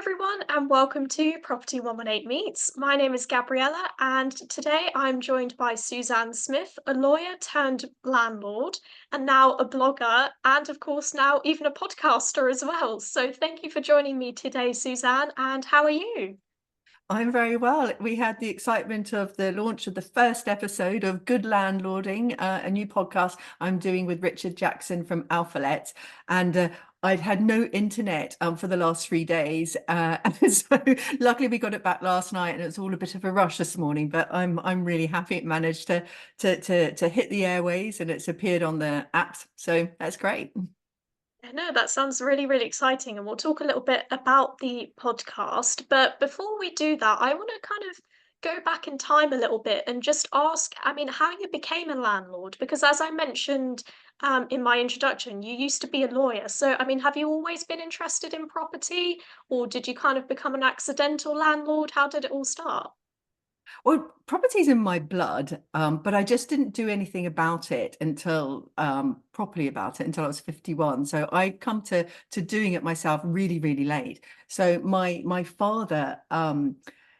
everyone, and welcome to Property 118 Meets. My name is Gabriella, and today I'm joined by Suzanne Smith, a lawyer turned landlord, and now a blogger, and of course, now even a podcaster as well. So, thank you for joining me today, Suzanne. And how are you? I'm very well. We had the excitement of the launch of the first episode of Good Landlording, a new podcast I'm doing with Richard Jackson from Alphalet. And I've had no internet for the last 3 days. And so luckily we got it back last night, and it was all a bit of a rush this morning, but I'm really happy it managed to hit the airways and it's appeared on the apps. So that's great. Yeah, no, that sounds really, really exciting. And we'll talk a little bit about the podcast. But before we do that, I want to kind of go back in time a little bit and just ask, how you became a landlord. Because as I mentioned in my introduction, you used to be a lawyer. So, have you always been interested in property, or did you kind of become an accidental landlord? How did it all start? Well, property's in my blood, but I just didn't do anything about it until properly about it until I was 51. So I come to doing it myself really, really late. So my father,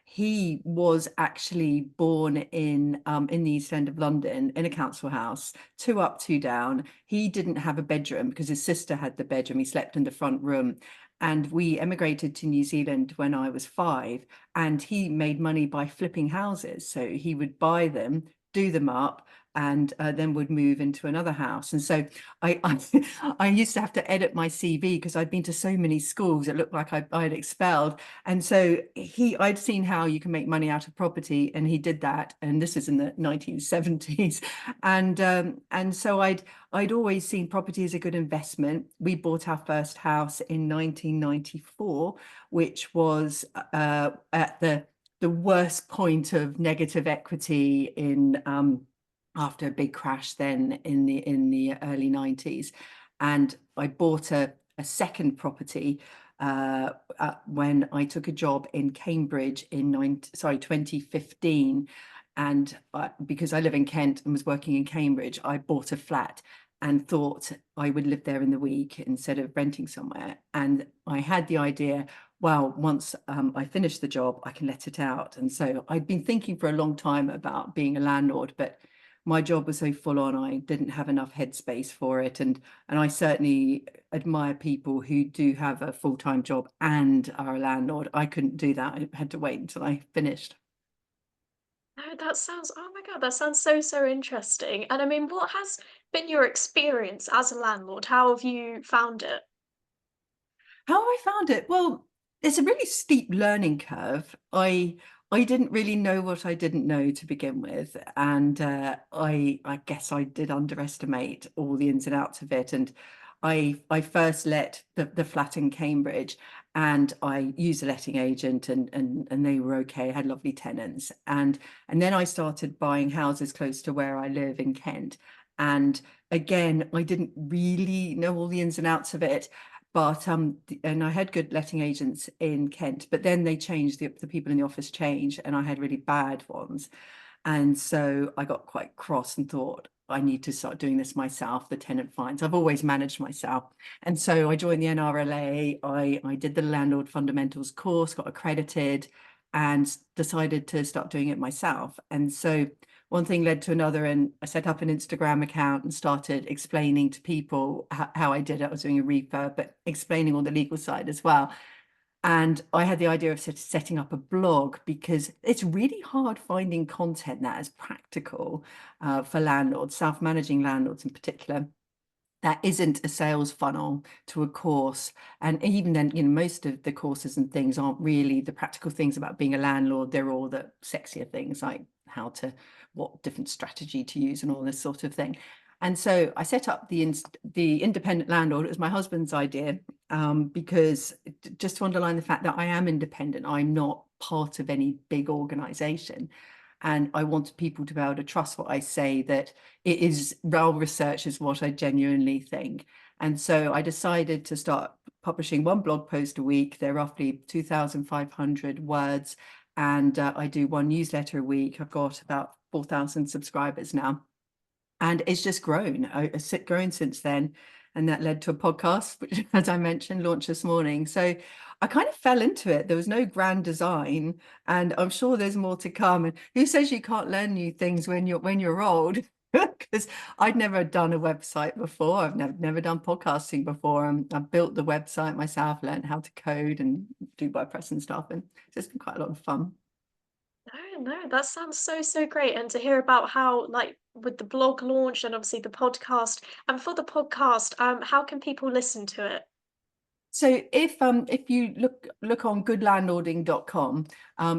he was actually born in the East End of London in a council house, two up, two down. He didn't have a bedroom because his sister had the bedroom. He slept in the front room. And we emigrated to New Zealand when I was 5, and he made money by flipping houses. So he would buy them, do them up, and then would move into another house. And so I used to have to edit my CV because I'd been to so many schools. It looked like I'd expelled. And so I'd seen how you can make money out of property, and he did that. And this is in the 1970s. And so I'd always seen property as a good investment. We bought our first house in 1994, which was at the worst point of negative equity in after a big crash then in the early 90s. And I bought a second property when I took a job in Cambridge in 2015. And because I live in Kent and was working in Cambridge, I bought a flat and thought I would live there in the week instead of renting somewhere. And I had the idea, well, once I finish the job, I can let it out. And so I'd been thinking for a long time about being a landlord, but my job was so full on, I didn't have enough headspace for it. And I certainly admire people who do have a full-time job and are a landlord. I couldn't do that. I had to wait until I finished. No, that sounds, oh my God, that sounds so, so interesting. And what has been your experience as a landlord? How have you found it? How I found it? Well, it's a really steep learning curve. I didn't really know what I didn't know to begin with, and I guess I did underestimate all the ins and outs of it. And I first let the flat in Cambridge, and I used a letting agent, and they were okay. I had lovely tenants, and then I started buying houses close to where I live in Kent. And again, I didn't really know all the ins and outs of it, but and I had good letting agents in Kent, but then they changed, the people in the office changed, and I had really bad ones. And so I got quite cross and thought, I need to start doing this myself, the tenant fines. I've always managed myself. And so I joined the NRLA. I did the landlord fundamentals course, got accredited, and decided to start doing it myself. And so one thing led to another, and I set up an Instagram account and started explaining to people how I did it. I was doing a refurb, but explaining all the legal side as well. And I had the idea of setting up a blog because it's really hard finding content that is practical for landlords, self-managing landlords in particular, that isn't a sales funnel to a course. And even then, most of the courses and things aren't really the practical things about being a landlord. They're all the sexier things like what different strategy to use and all this sort of thing. And so I set up the independent landlord. It was my husband's idea, because just to underline the fact that I am independent, I'm not part of any big organization. And I want people to be able to trust what I say, that it is well researched, is what I genuinely think. And so I decided to start publishing one blog post a week. They're roughly 2,500 words. And I do one newsletter a week. I've got about 4,000 subscribers now. And it's just grown. It's grown since then. And that led to a podcast, which, as I mentioned, launched this morning. So I kind of fell into it. There was no grand design, and I'm sure there's more to come. And who says you can't learn new things when you're old? Because I'd never done a website before. I've never done podcasting before. I built the website myself, learned how to code and do WordPress and stuff, and it's just been quite a lot of fun. No, no, that sounds so, so great. And to hear about how, like, with the blog launch and obviously the podcast, and for the podcast, how can people listen to it? So if you look on goodlandlording.com,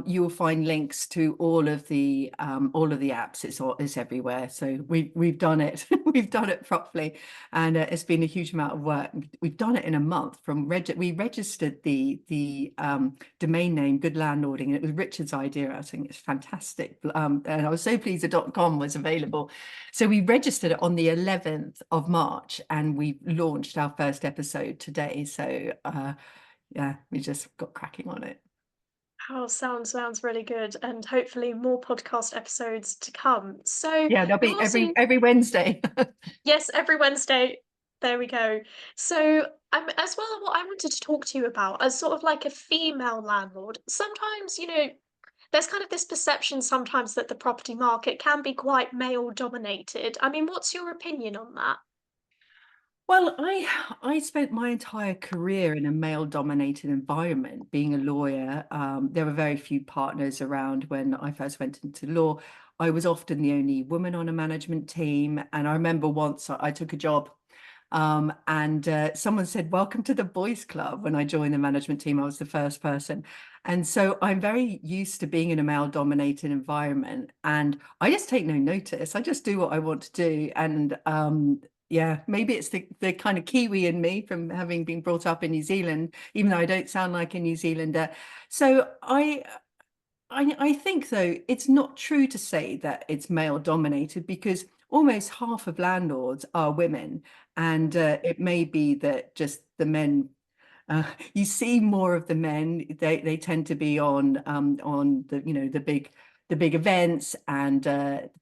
you will find links to all of the apps. It's everywhere. So we've done it. We've done it properly, and it's been a huge amount of work. We've done it in a month. We registered the domain name Good Landlording, and it was Richard's idea. I think it's fantastic. And I was so pleased the .com was available. So we registered it on the 11th of March, and we launched our first episode today. So yeah, we just got cracking on it. Oh, sounds really good, and hopefully more podcast episodes to come. So Yeah, there'll you're be also every Wednesday. yes, every Wednesday. There we go. So, as well, what I wanted to talk to you about as sort of like a female landlord. Sometimes, there's kind of this perception sometimes that the property market can be quite male dominated. I mean, what's your opinion on that? Well, I spent my entire career in a male-dominated environment, being a lawyer. There were very few partners around when I first went into law. I was often the only woman on a management team, and I remember once I took a job, and someone said, "Welcome to the boys' club." When I joined the management team, I was the first person, and so I'm very used to being in a male-dominated environment, and I just take no notice. I just do what I want to do, and yeah, maybe it's the kind of Kiwi in me from having been brought up in New Zealand, even though I don't sound like a New Zealander. So I think though it's not true to say that it's male dominated, because almost half of landlords are women, and it may be that just the men, you see more of the men. They tend to be on the the big events, and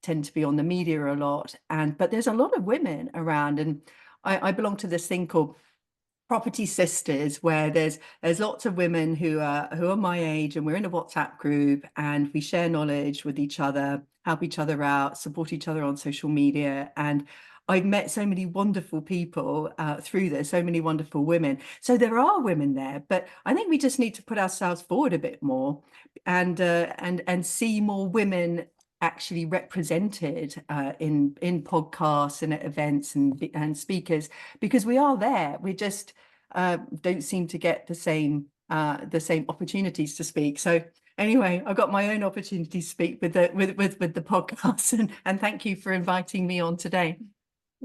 tend to be on the media a lot. But there's a lot of women around, and I belong to this thing called Property Sisters, where there's lots of women who are my age, and we're in a WhatsApp group, and we share knowledge with each other, help each other out, support each other on social media. And I've met so many wonderful people through this, so many wonderful women. So there are women there, but I think we just need to put ourselves forward a bit more, and see more women actually represented in podcasts and at events and speakers, because we are there. We just don't seem to get the same opportunities to speak. So anyway, I got my own opportunity to speak with the podcast, and thank you for inviting me on today.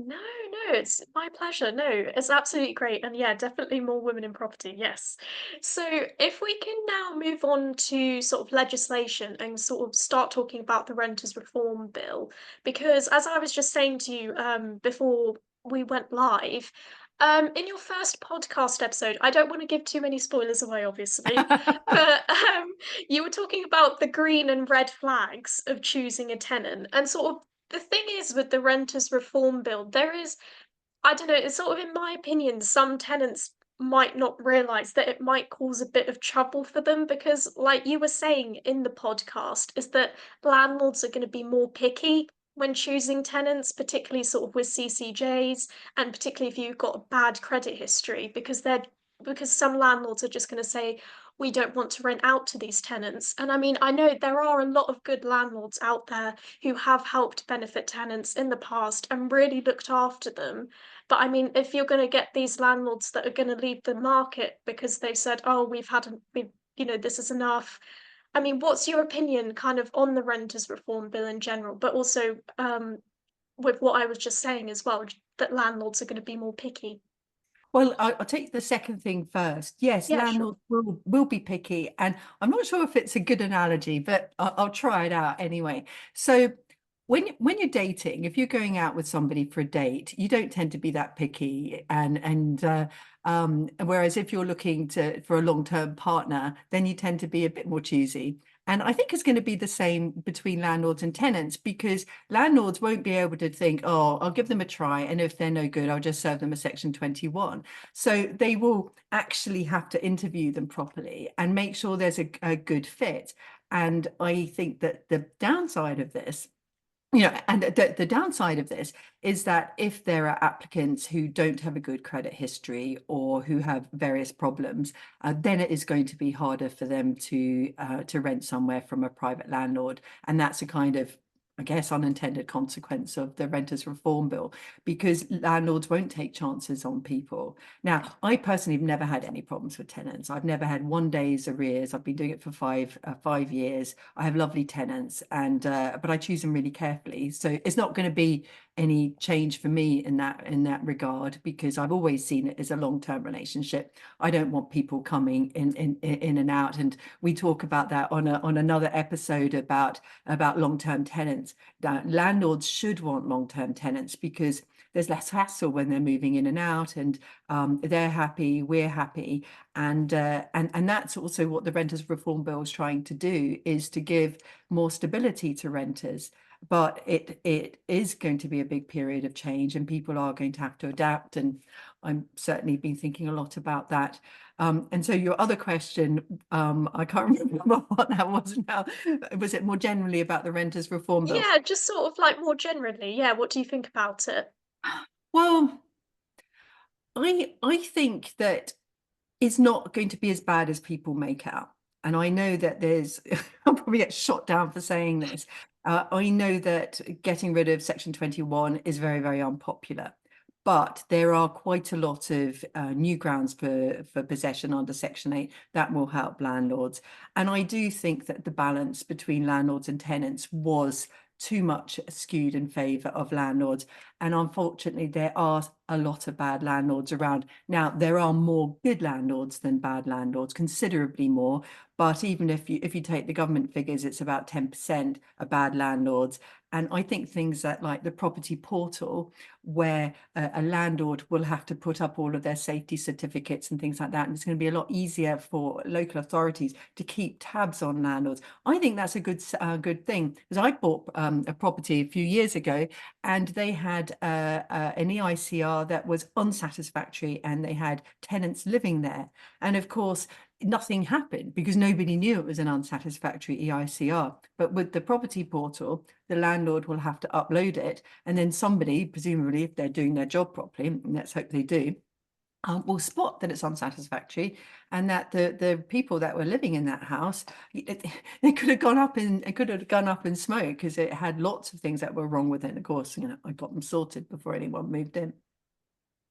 No, no, it's my pleasure. No, it's absolutely great. And yeah, definitely more women in property. Yes. So if we can now move on to sort of legislation and sort of start talking about the Renters Reform Bill, because as I was just saying to you before we went live, in your first podcast episode, I don't want to give too many spoilers away, obviously, but you were talking about the green and red flags of choosing a tenant and sort of the thing is with the Renters Reform Bill, there is, I don't know, it's sort of in my opinion, some tenants might not realise that it might cause a bit of trouble for them because, like you were saying in the podcast, is that landlords are going to be more picky when choosing tenants, particularly sort of with CCJs, and particularly if you've got a bad credit history, because some landlords are just going to say, we don't want to rent out to these tenants. And I mean, I know there are a lot of good landlords out there who have helped benefit tenants in the past and really looked after them. But I mean, if you're going to get these landlords that are going to leave the market because they said, "Oh, this is enough." I mean, what's your opinion, kind of, on the renters reform bill in general, but also with what I was just saying as well, that landlords are going to be more picky? Well, I'll take the second thing first. Yes, Yeah, sure. landlords will be picky, and I'm not sure if it's a good analogy, but I'll try it out anyway. So when you're dating, if you're going out with somebody for a date, you don't tend to be that picky, and Whereas if you're looking for a long-term partner, then you tend to be a bit more choosy. And I think it's going to be the same between landlords and tenants, because landlords won't be able to think, oh, I'll give them a try, and if they're no good, I'll just serve them a Section 21. So they will actually have to interview them properly and make sure there's a good fit. And I think that the downside of this, and the downside of this is that if there are applicants who don't have a good credit history or who have various problems, then it is going to be harder for them to rent somewhere from a private landlord. And that's a kind of, I guess, unintended consequence of the Renters Reform Bill, because landlords won't take chances on people. Now, I personally have never had any problems with tenants. I've never had one day's arrears. I've been doing it for five years. I have lovely tenants, and but I choose them really carefully. So it's not going to be any change for me in that regard, because I've always seen it as a long-term relationship. I don't want people coming in and out, and we talk about that on another episode about long-term tenants. That landlords should want long-term tenants, because there's less hassle when they're moving in and out, and they're happy, we're happy. And that's also what the Renters Reform Bill is trying to do, is to give more stability to renters. But it is going to be a big period of change, and people are going to have to adapt. And I'm certainly been thinking a lot about that. And so your other question, I can't remember what that was now. Was it more generally about the Renters Reform Bill? Yeah, just sort of like more generally, yeah, what do you think about it? Well, I think that it's not going to be as bad as people make out. And I know that there's, I'll probably get shot down for saying this. I know that getting rid of Section 21 is very, very unpopular. But there are quite a lot of new grounds for possession under Section 8 that will help landlords. And I do think that the balance between landlords and tenants was too much skewed in favour of landlords. And unfortunately, there are a lot of bad landlords around. Now, there are more good landlords than bad landlords, considerably more. But even if you take the government figures, it's about 10% are bad landlords. And I think things that, like the property portal, where a landlord will have to put up all of their safety certificates and things like that, and it's going to be a lot easier for local authorities to keep tabs on landlords. I think that's a good thing, because I bought a property a few years ago, and they had an EICR that was unsatisfactory, and they had tenants living there. And of course, nothing happened because nobody knew it was an unsatisfactory EICR. But with the property portal, the landlord will have to upload it, and then somebody, presumably if they're doing their job properly, and let's hope they do, will spot that it's unsatisfactory, and that the people that were living in that house, they could have gone up in smoke, because it had lots of things that were wrong with it. And of course, I got them sorted before anyone moved in.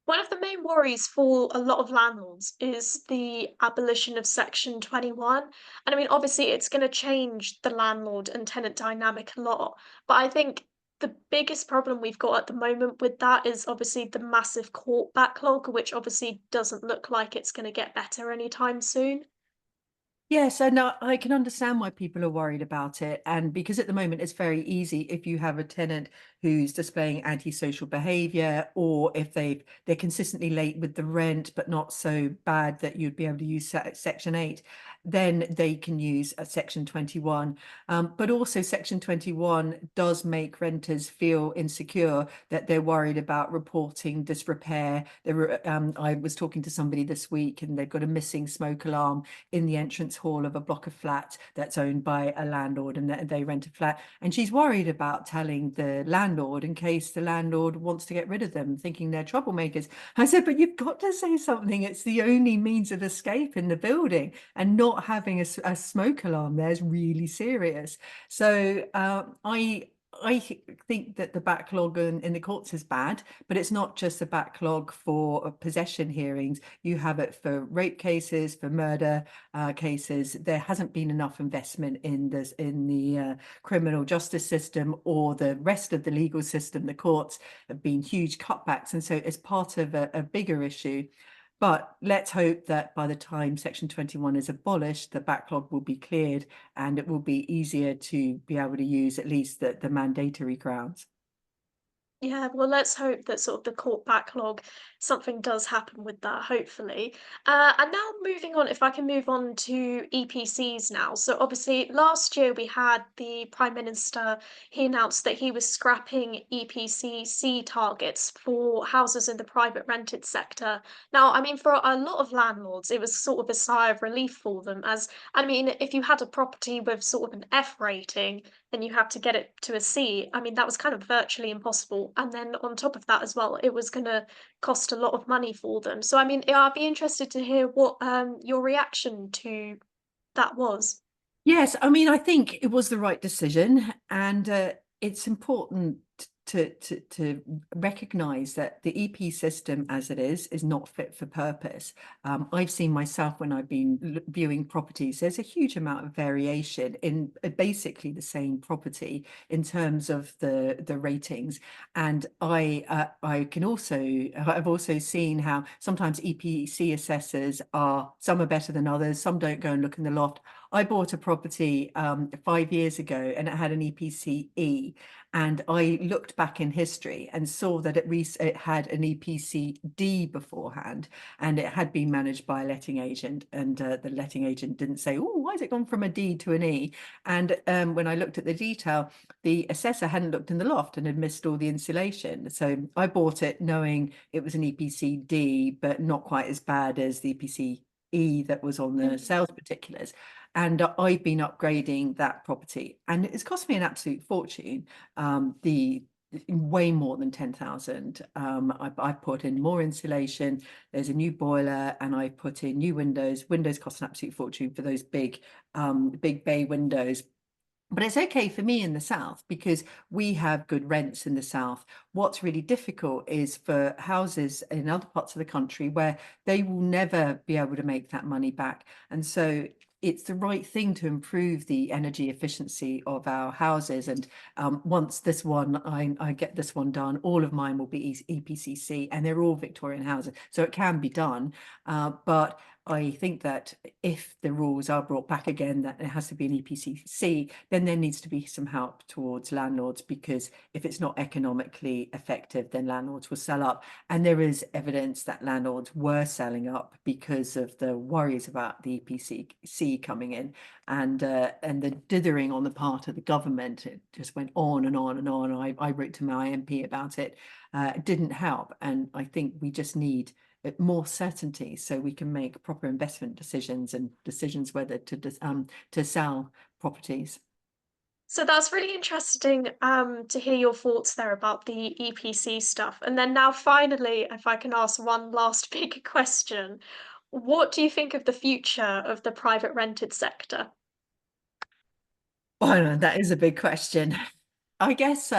One of the main worries for a lot of landlords is the abolition of Section 21. And I mean, obviously, it's going to change the landlord and tenant dynamic a lot. But I think the biggest problem we've got at the moment with that is obviously the massive court backlog, which obviously doesn't look like it's going to get better anytime soon. Yes, and I can understand why people are worried about it. And because at the moment it's very easy, if you have a tenant who's displaying antisocial behavior, or if they're consistently late with the rent, but not so bad that you'd be able to use Section 8, then they can use Section 21. But also Section 21 does make renters feel insecure, that they're worried about reporting disrepair. I was talking to somebody this week, and they've got a missing smoke alarm in the entrance hall of a block of flats that's owned by a landlord, and they rent a flat. And she's worried about telling the landlord in case the landlord wants to get rid of them, thinking they're troublemakers. I said, but you've got to say something. It's the only means of escape in the building, and not having a smoke alarm there is really serious. So I think that the backlog in the courts is bad, but it's not just a backlog for possession hearings. You have it for rape cases, for murder cases. There hasn't been enough investment in the criminal justice system or the rest of the legal system. The courts have been huge cutbacks, and so it's part of a bigger issue. But let's hope that by the time Section 21 is abolished, the backlog will be cleared, and it will be easier to be able to use at least the mandatory grounds. Yeah, well, let's hope that sort of the court backlog, something does happen with that, hopefully. And now moving on, if I can move on to EPCs now. So obviously, last year we had the Prime Minister, he announced that he was scrapping EPC targets for houses in the private rented sector. Now, I mean, for a lot of landlords, it was sort of a sigh of relief for them, as I mean, if you had a property with sort of an F rating, then you had to get it to a C. I mean, that was kind of virtually impossible. And then on top of that as well, it was gonna cost a lot of money for them. So I mean, yeah, I'd be interested to hear what your reaction to that was. Yes, I mean, I think it was the right decision, and it's important to recognize that the EP system as it is not fit for purpose. I've seen myself when I've been viewing properties, there's a huge amount of variation in basically the same property in terms of the ratings. And I can also, I've also seen how sometimes EPC assessors are, some are better than others, some don't go and look in the loft. I bought a property 5 years ago and it had an EPC E. And I looked back in history and saw that it had an EPC D beforehand, and it had been managed by a letting agent. And the letting agent didn't say, "Oh, why has it gone from a D to an E?" And when I looked at the detail, the assessor hadn't looked in the loft and had missed all the insulation. So I bought it knowing it was an EPC D, but not quite as bad as the EPC E that was on the Mm. sales particulars. And I've been upgrading that property, and it's cost me an absolute fortune. The way more than 10,000. I put in more insulation. There's a new boiler, and I put in new windows. Windows cost an absolute fortune for those big bay windows. But it's okay for me in the south because we have good rents in the south. What's really difficult is for houses in other parts of the country where they will never be able to make that money back. And so it's the right thing to improve the energy efficiency of our houses. And once this one, I get this one done, all of mine will be EPCC, and they're all Victorian houses. So it can be done. But I think that if the rules are brought back again, that it has to be an EPCC, then there needs to be some help towards landlords, because if it's not economically effective, then landlords will sell up. And there is evidence that landlords were selling up because of the worries about the EPCC coming in, and the dithering on the part of the government. It just went on and on and on. I wrote to my MP about it. It didn't help. And I think we just need more certainty so we can make proper investment decisions and decisions whether to sell properties. So that's really interesting to hear your thoughts there about the EPC stuff. And then now finally, if I can ask one last big question, what do you think of the future of the private rented sector? Oh, that is a big question. I guess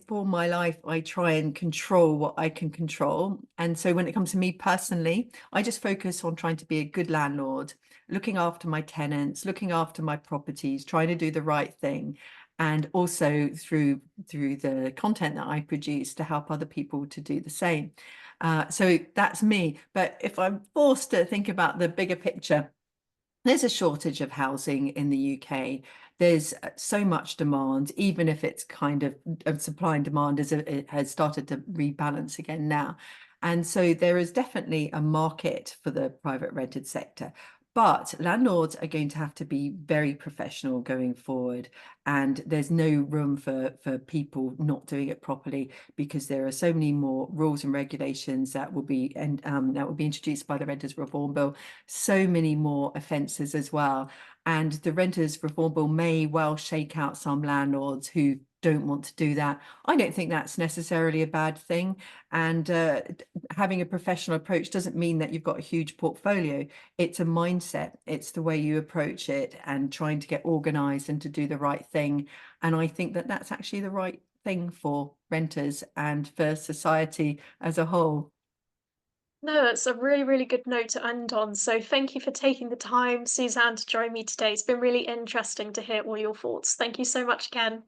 for my life, I try and control what I can control. And so when it comes to me personally, I just focus on trying to be a good landlord, looking after my tenants, looking after my properties, trying to do the right thing. And also through the content that I produce to help other people to do the same. So that's me. But if I'm forced to think about the bigger picture, there's a shortage of housing in the UK. There's so much demand, even if it's kind of supply and demand it has started to rebalance again now. And so there is definitely a market for the private rented sector. But landlords are going to have to be very professional going forward. And there's no room for people not doing it properly, because there are so many more rules and regulations that will be introduced by the Renters Reform Bill, so many more offences as well. And the Renters Reform Bill may well shake out some landlords who don't want to do that. I don't think that's necessarily a bad thing. And having a professional approach doesn't mean that you've got a huge portfolio. It's a mindset. It's the way you approach it and trying to get organized and to do the right thing. And I think that that's actually the right thing for renters and for society as a whole. No, it's a really, really good note to end on. So thank you for taking the time, Suzanne, to join me today. It's been really interesting to hear all your thoughts. Thank you so much again.